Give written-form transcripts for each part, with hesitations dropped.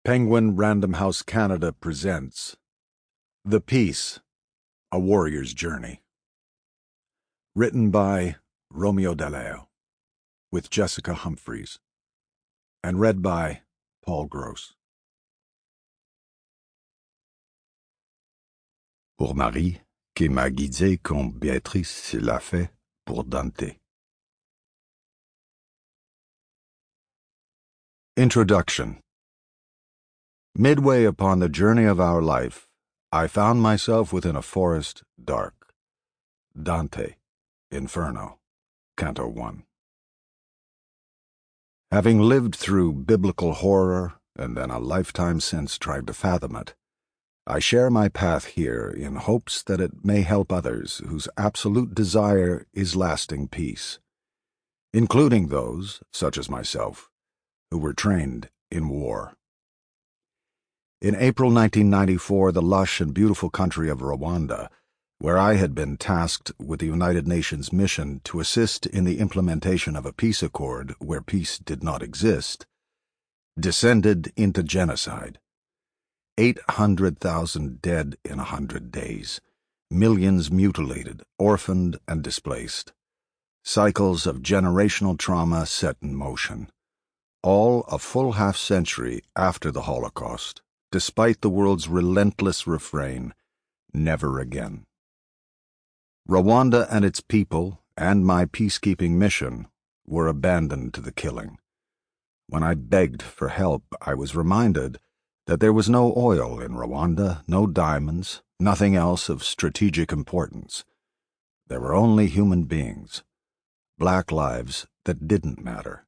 Penguin Random House Canada presents The Peace, A Warrior's Journey. Written by Romeo Dallaire, with Jessica Humphreys, and read by Paul Gross. Pour Marie, qui m'a guidé comme Béatrice l'a fait pour Dante. Introduction. Midway upon the journey of our life, I found myself within a forest dark. Dante, Inferno, Canto 1. Having lived through biblical horror, and then a lifetime since tried to fathom it, I share my path here in hopes that it may help others whose absolute desire is lasting peace, including those, such as myself, who were trained in war. In April 1994, the lush and beautiful country of Rwanda, where I had been tasked with the United Nations mission to assist in the implementation of a peace accord where peace did not exist, descended into genocide. 800,000 dead in 100 days, millions mutilated, orphaned, and displaced. Cycles of generational trauma set in motion. All a full half-century after the Holocaust, despite the world's relentless refrain, never again. Rwanda and its people, and my peacekeeping mission, were abandoned to the killing. When I begged for help, I was reminded that there was no oil in Rwanda, no diamonds, nothing else of strategic importance. There were only human beings, black lives that didn't matter.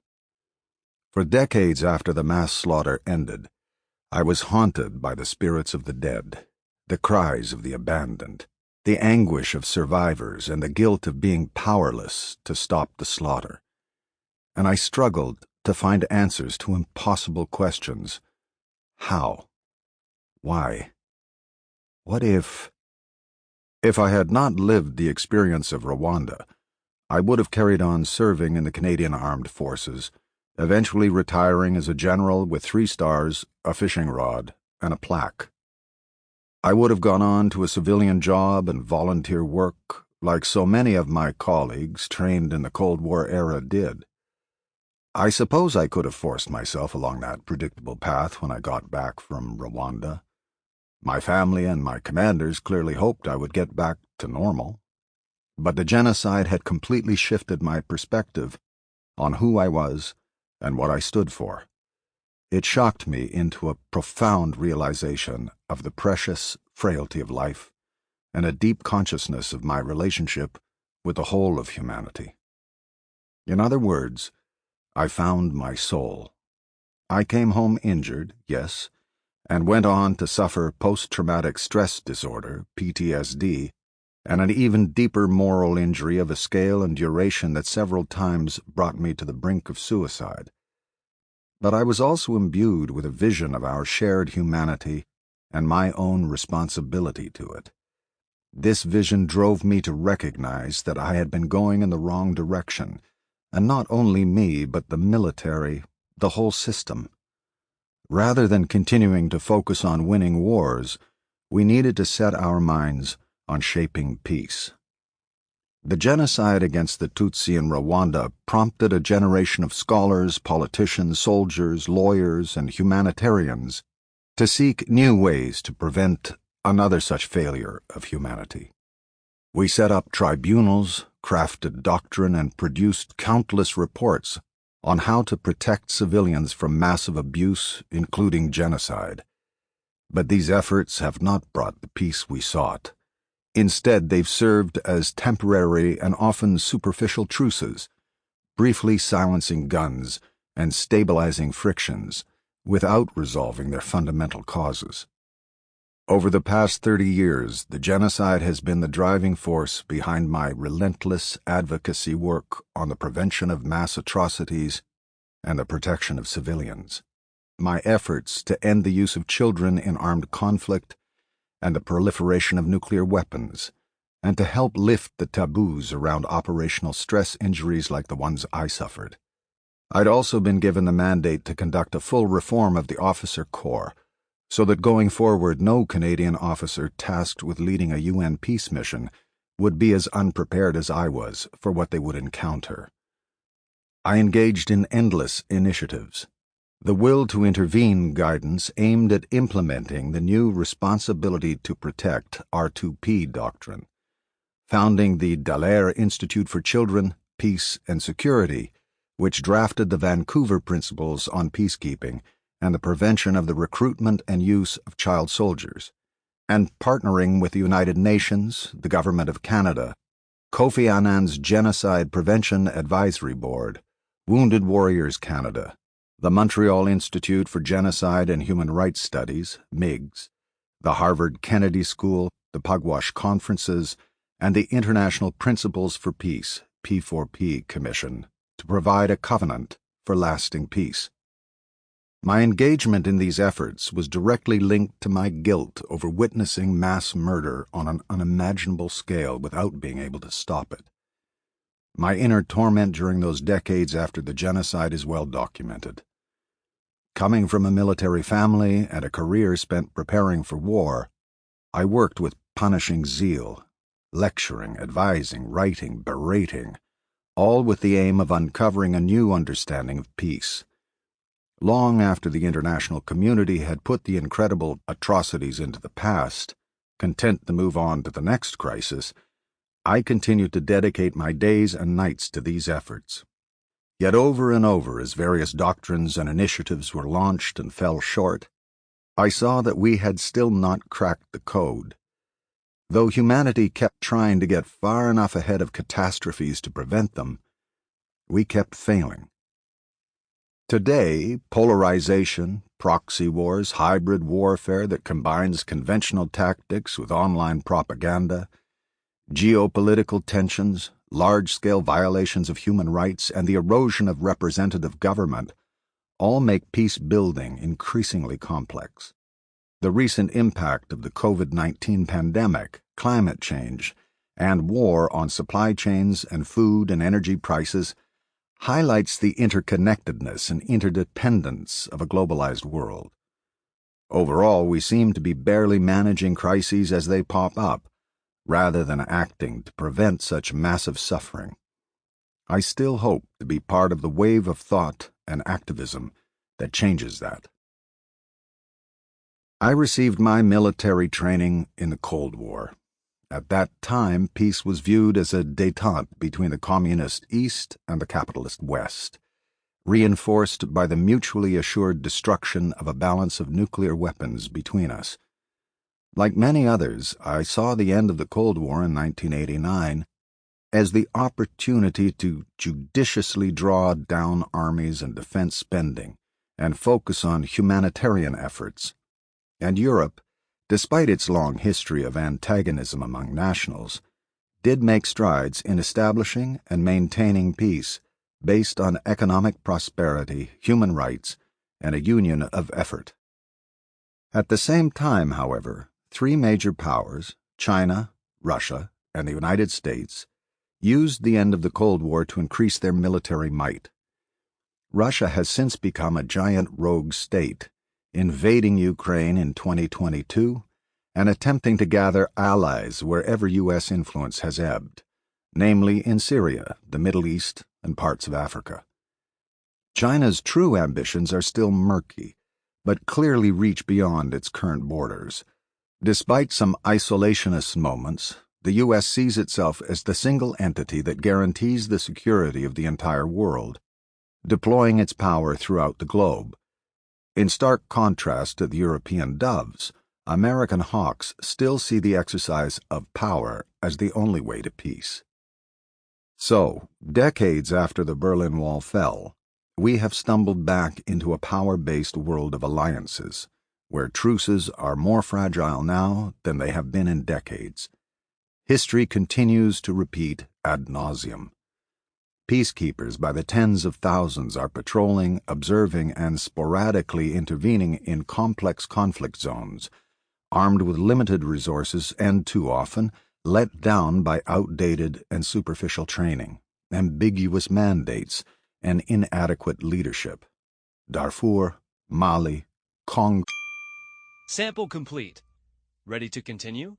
For decades after the mass slaughter ended, I was haunted by the spirits of the dead, the cries of the abandoned, the anguish of survivors, and the guilt of being powerless to stop the slaughter. And I struggled to find answers to impossible questions. How? Why? What if? If I had not lived the experience of Rwanda, I would have carried on serving in the Canadian Armed Forces, eventually retiring as a general with 3 stars, a fishing rod, and a plaque. I would have gone on to a civilian job and volunteer work, like so many of my colleagues trained in the Cold War era did. I suppose I could have forced myself along that predictable path when I got back from Rwanda. My family and my commanders clearly hoped I would get back to normal. But the genocide had completely shifted my perspective on who I was and what I stood for. It shocked me into a profound realization of the precious frailty of life and a deep consciousness of my relationship with the whole of humanity. In other words, I found my soul. I came home injured, yes, and went on to suffer post-traumatic stress disorder, PTSD, and an even deeper moral injury of a scale and duration that several times brought me to the brink of suicide. But I was also imbued with a vision of our shared humanity and my own responsibility to it. This vision drove me to recognize that I had been going in the wrong direction, and not only me, but the military, the whole system. Rather than continuing to focus on winning wars, we needed to set our minds on shaping peace. The genocide against the Tutsi in Rwanda prompted a generation of scholars, politicians, soldiers, lawyers, and humanitarians to seek new ways to prevent another such failure of humanity. We set up tribunals, crafted doctrine, and produced countless reports on how to protect civilians from massive abuse, including genocide. But these efforts have not brought the peace we sought. Instead, they've served as temporary and often superficial truces, briefly silencing guns and stabilizing frictions without resolving their fundamental causes. Over the past 30 years, the genocide has been the driving force behind my relentless advocacy work on the prevention of mass atrocities and the protection of civilians. My efforts to end the use of children in armed conflict and the proliferation of nuclear weapons, and to help lift the taboos around operational stress injuries like the ones I suffered. I'd also been given the mandate to conduct a full reform of the officer corps, so that going forward no Canadian officer tasked with leading a UN peace mission would be as unprepared as I was for what they would encounter. I engaged in endless initiatives. The will to intervene guidance aimed at implementing the new responsibility to protect R2P doctrine, founding the Dallaire Institute for Children, Peace and Security, which drafted the Vancouver Principles on Peacekeeping and the prevention of the recruitment and use of child soldiers, and partnering with the United Nations, the Government of Canada, Kofi Annan's Genocide Prevention Advisory Board, Wounded Warriors Canada, the Montreal Institute for Genocide and Human Rights Studies, MIGS, the Harvard Kennedy School, the Pugwash Conferences, and the International Principles for Peace, P4P Commission, to provide a covenant for lasting peace. My engagement in these efforts was directly linked to my guilt over witnessing mass murder on an unimaginable scale without being able to stop it. My inner torment during those decades after the genocide is well documented. Coming from a military family and a career spent preparing for war, I worked with punishing zeal, lecturing, advising, writing, berating, all with the aim of uncovering a new understanding of peace. Long after the international community had put the incredible atrocities into the past, content to move on to the next crisis, I continued to dedicate my days and nights to these efforts. Yet over and over, as various doctrines and initiatives were launched and fell short, I saw that we had still not cracked the code. Though humanity kept trying to get far enough ahead of catastrophes to prevent them, we kept failing. Today, polarization, proxy wars, hybrid warfare that combines conventional tactics with online propaganda, geopolitical tensions, large-scale violations of human rights, and the erosion of representative government all make peace-building increasingly complex. The recent impact of the COVID-19 pandemic, climate change, and war on supply chains and food and energy prices highlights the interconnectedness and interdependence of a globalized world. Overall, we seem to be barely managing crises as they pop up, rather than acting to prevent such massive suffering. I still hope to be part of the wave of thought and activism that changes that. I received my military training in the Cold War. At that time, peace was viewed as a détente between the communist East and the capitalist West, reinforced by the mutually assured destruction of a balance of nuclear weapons between us. Like many others, I saw the end of the Cold War in 1989 as the opportunity to judiciously draw down armies and defense spending and focus on humanitarian efforts. And Europe, despite its long history of antagonism among nationals, did make strides in establishing and maintaining peace based on economic prosperity, human rights, and a union of effort. At the same time, however, three major powers, China, Russia, and the United States, used the end of the Cold War to increase their military might. Russia has since become a giant rogue state, invading Ukraine in 2022 and attempting to gather allies wherever U.S. influence has ebbed, namely in Syria, the Middle East, and parts of Africa. China's true ambitions are still murky, but clearly reach beyond its current borders. Despite some isolationist moments, the U.S. sees itself as the single entity that guarantees the security of the entire world, deploying its power throughout the globe. In stark contrast to the European doves, American hawks still see the exercise of power as the only way to peace. So, decades after the Berlin Wall fell, we have stumbled back into a power-based world of alliances, where truces are more fragile now than they have been in decades. History continues to repeat ad nauseum. Peacekeepers by the tens of thousands are patrolling, observing, and sporadically intervening in complex conflict zones, armed with limited resources and, too often, let down by outdated and superficial training, ambiguous mandates, and inadequate leadership. Darfur, Mali, Congo. Sample complete. Ready to continue?